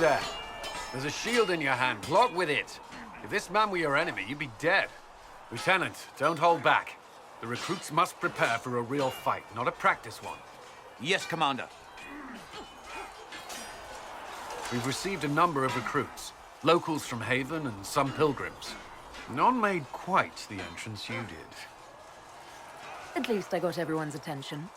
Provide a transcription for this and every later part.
there? There's a shield in your hand. Block with it. If this man were your enemy, you'd be dead. Lieutenant, don't hold back. The recruits must prepare for a real fight, not a practice one. Yes, Commander. We've received a number of recruits. Locals from Haven and some pilgrims. None made quite the entrance you did. At least I got everyone's attention.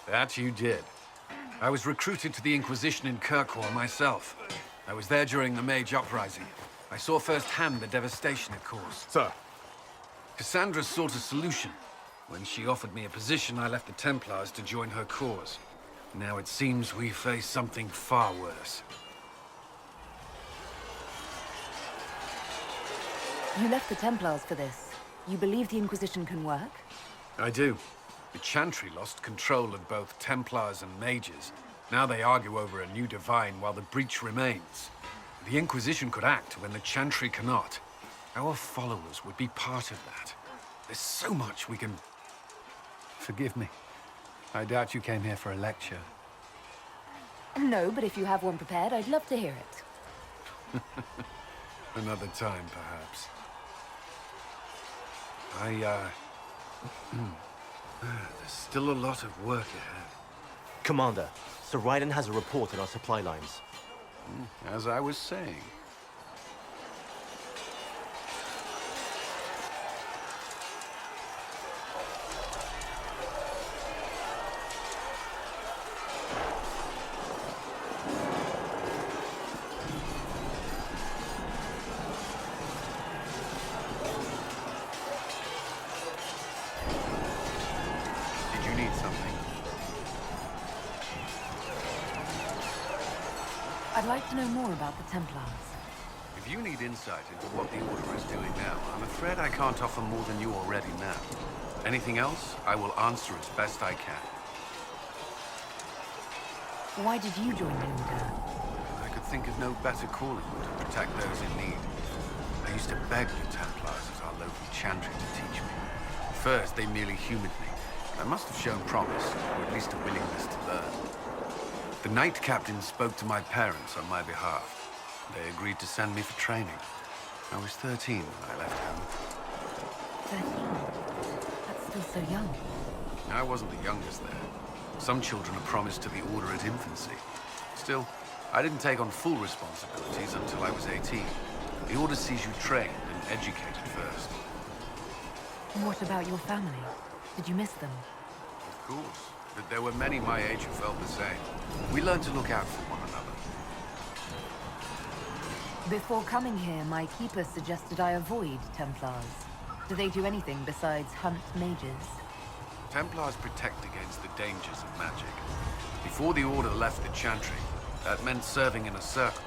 That you did. I was recruited to the Inquisition in Kirkwall myself. I was there during the Mage Uprising. I saw firsthand the devastation it caused. Sir. Cassandra sought a solution. When she offered me a position, I left the Templars to join her cause. Now it seems we face something far worse. You left the Templars for this. You believe the Inquisition can work? I do. The Chantry lost control of both Templars and Mages. Now they argue over a new Divine while the breach remains. The Inquisition could act when the Chantry cannot. Our followers would be part of that. There's so much we can... Forgive me. I doubt you came here for a lecture. No, but if you have one prepared, I'd love to hear it. Another time, perhaps. There's still a lot of work ahead. Commander, Sir Raiden has a report on our supply lines. As I was saying. I'd like to know more about the Templars. If you need insight into what the Order is doing now, I'm afraid I can't offer more than you already know. Anything else, I will answer as best I can. Why did you join the Order? I could think of no better calling than to protect those in need. I used to beg the Templars as our local Chantry to teach me. At first, they merely humored me. I must have shown promise, or at least a willingness to learn. The Knight Captain spoke to my parents on my behalf. They agreed to send me for training. I was 13 when I left home. 13? That's still so young. I wasn't the youngest there. Some children are promised to the Order at infancy. Still, I didn't take on full responsibilities until I was 18. The Order sees you trained and educated first. What about your family? Did you miss them? Of course. But there were many my age who felt the same. We learned to look out for one another. Before coming here, my keeper suggested I avoid Templars. Do they do anything besides hunt mages? Templars protect against the dangers of magic. Before the Order left the Chantry, that meant serving in a circle.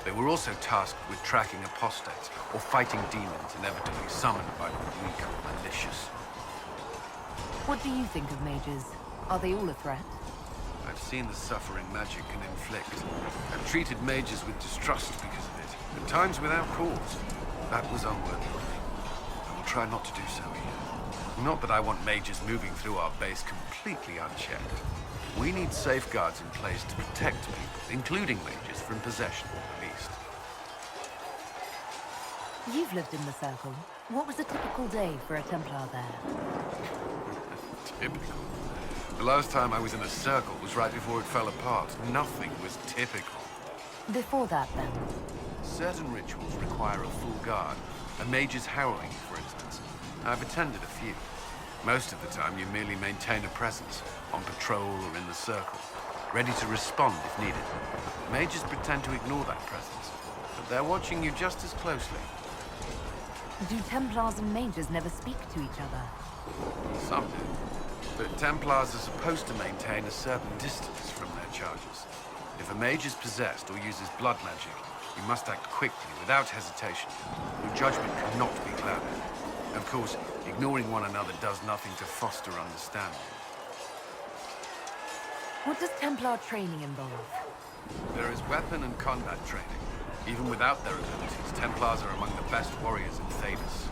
They were also tasked with tracking apostates, or fighting demons inevitably summoned by the weak or malicious. What do you think of mages? Are they all a threat? I've seen the suffering magic can inflict. I've treated mages with distrust because of it, at times without cause. That was unworthy of me. I will try not to do so here. Not that I want mages moving through our base completely unchecked. We need safeguards in place to protect people, including mages, from possession at least. You've lived in the Circle. What was a typical day for a Templar there? Typical? The last time I was in a circle was right before it fell apart. Nothing was typical. Before that, then? Certain rituals require a full guard. A mage's harrowing, for instance. I've attended a few. Most of the time, you merely maintain a presence, on patrol or in the circle, ready to respond if needed. Mages pretend to ignore that presence, but they're watching you just as closely. Do Templars and mages never speak to each other? Some do. But Templars are supposed to maintain a certain distance from their charges. If a mage is possessed or uses blood magic, you must act quickly, without hesitation. Your judgment cannot be clouded. Of course, ignoring one another does nothing to foster understanding. What does Templar training involve? There is weapon and combat training. Even without their abilities, Templars are among the best warriors in Thedas.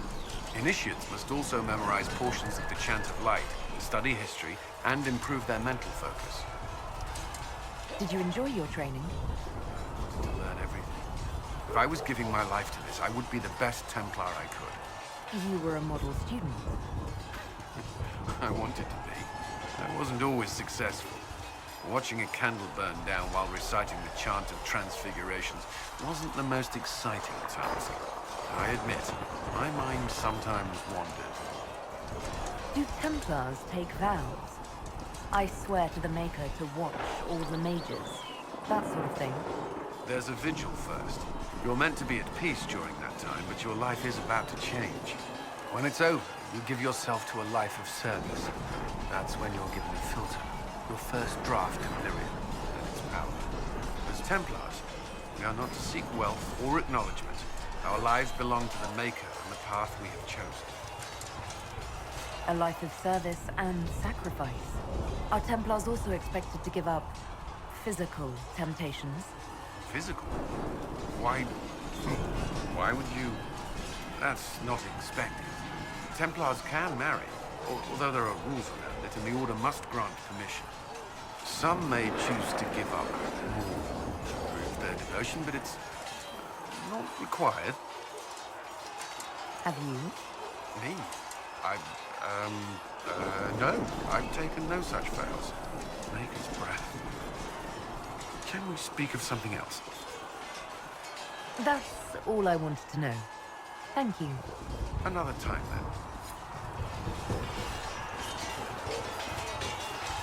Initiates must also memorize portions of the Chant of Light, study history, and improve their mental focus. Did you enjoy your training? To learn everything. If I was giving my life to this, I would be the best Templar I could. You were a model student. I wanted to be. I wasn't always successful. Watching a candle burn down while reciting the chant of transfigurations wasn't the most exciting task. I admit, my mind sometimes wandered. Do Templars take vows? I swear to the Maker to watch all the mages. That sort of thing. There's a vigil first. You're meant to be at peace during that time, but your life is about to change. When it's over, you give yourself to a life of service. That's when you're given a filter. Your first draft of Lyrium and its power. As Templars, we are not to seek wealth or acknowledgement. Our lives belong to the Maker and the path we have chosen. A life of service and sacrifice. Are Templars also expected to give up physical temptations? Physical? Why would you... That's not expected. Templars can marry, although there are rules around it, and the Order must grant permission. Some may choose to give up more to prove their devotion, but it's not required. Have you? Me? No. I've taken no such vows. Maker's breath. Can we speak of something else? That's all I wanted to know. Thank you. Another time, then.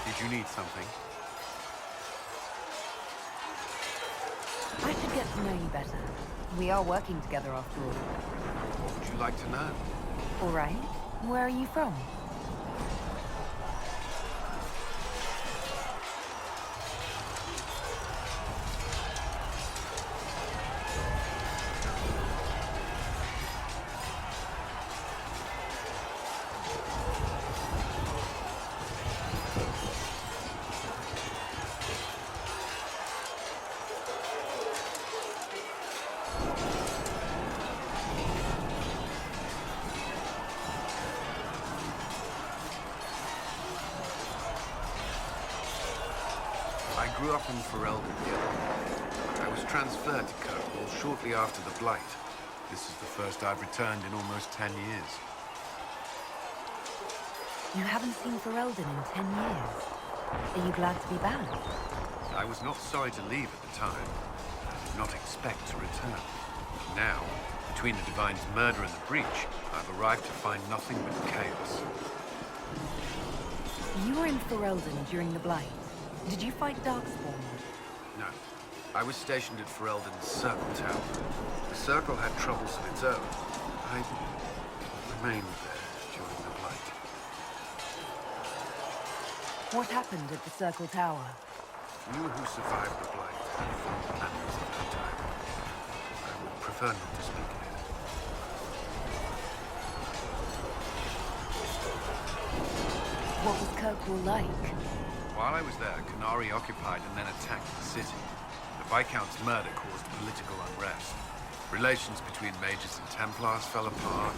Did you need something? I should get to know you better. We are working together after all. What would you like to know? All right. Where are you from? I grew up in Ferelden, I was transferred to Kirkwall shortly after the Blight. This is the first I've returned in almost 10 years. You haven't seen Ferelden in 10 years. Are you glad to be back? I was not sorry to leave at the time. I did not expect to return. Now, between the Divine's murder and the breach, I've arrived to find nothing but chaos. You were in Ferelden during the Blight. Did you fight Darkspawn? No. I was stationed at Ferelden's Circle Tower. The Circle had troubles of its own. I remained there during the Blight. What happened at the Circle Tower? You who survived the Blight have fond memories of that time. I would prefer not to speak of it. What was Kirkwall like? While I was there, Canary occupied and then attacked the city. The Viscount's murder caused political unrest. Relations between mages and Templars fell apart.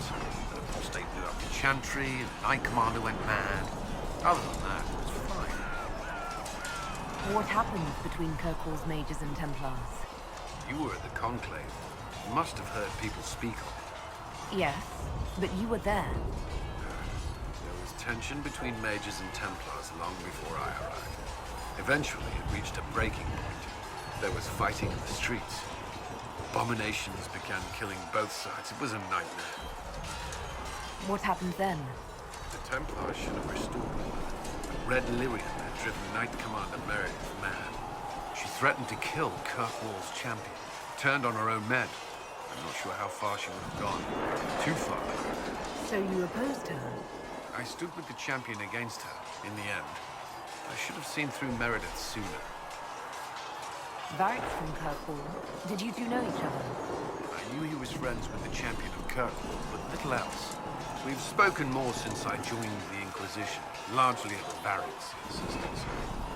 The apostate blew up the Chantry, and the Knight Commander went mad. Other than that, it was fine. What happened between Kirkwall's mages and Templars? You were at the Conclave. You must have heard people speak of it. Yes, but you were there. There was tension between mages and Templars long before I arrived. Eventually, it reached a breaking point. There was fighting in the streets. Abominations began killing both sides. It was a nightmare. What happened then? The Templars should have restored order. But Red Lyrium had driven Knight Commander Meredith mad. She threatened to kill Kirkwall's champion. Turned on her own men. I'm not sure how far she would have gone. Too far. So you opposed her? I stood with the champion against her, in the end. I should have seen through Meredith sooner. Varric's from Kirkwall. Did you two know each other? I knew he was friends with the champion of Kirkwall, but little else. We've spoken more since I joined the Inquisition, largely at Varric's insistence.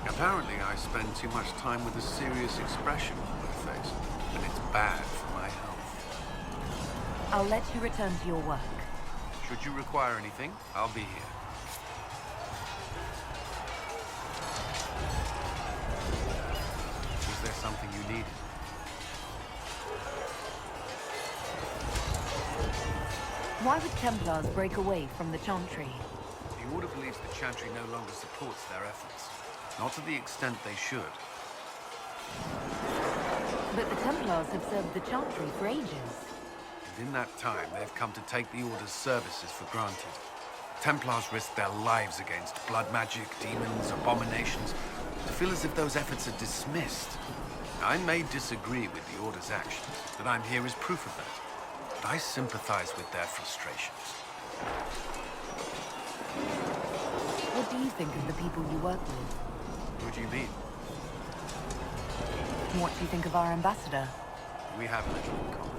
Apparently, I spend too much time with a serious expression on my face, and it's bad for my health. I'll let you return to your work. Should you require anything, I'll be here. Was there something you needed? Why would Templars break away from the Chantry? The Order believes the Chantry no longer supports their efforts. Not to the extent they should. But the Templars have served the Chantry for ages. And in that time, they've come to take the Order's services for granted. Templars risk their lives against blood magic, demons, abominations, to feel as if those efforts are dismissed. I may disagree with the Order's actions, but I'm here as proof of that. But I sympathize with their frustrations. What do you think of the people you work with? What do you mean? What do you think of our ambassador? We have little in common.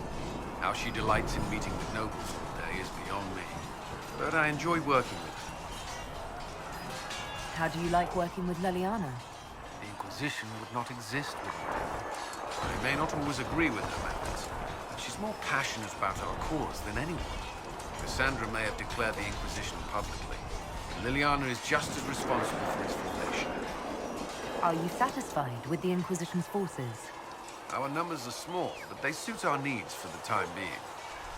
How she delights in meeting with nobles all day is beyond me. But I enjoy working with her. How do you like working with Leliana? The Inquisition would not exist without her. I may not always agree with her methods, but she's more passionate about our cause than anyone. Cassandra may have declared the Inquisition publicly. Liliana is just as responsible for its formation. Are you satisfied with the Inquisition's forces? Our numbers are small, but they suit our needs for the time being.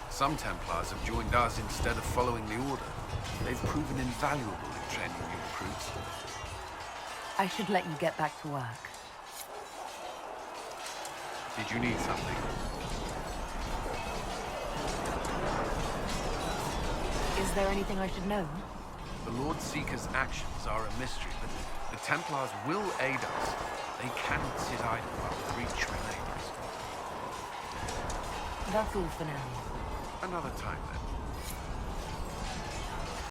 Some Templars have joined us instead of following the Order. They've proven invaluable in training new recruits. I should let you get back to work. Did you need something? Is there anything I should know? The Lord Seeker's actions are a mystery, but the Templars will aid us. They cannot sit idle while the breach remains. That's all for now. Another time, then.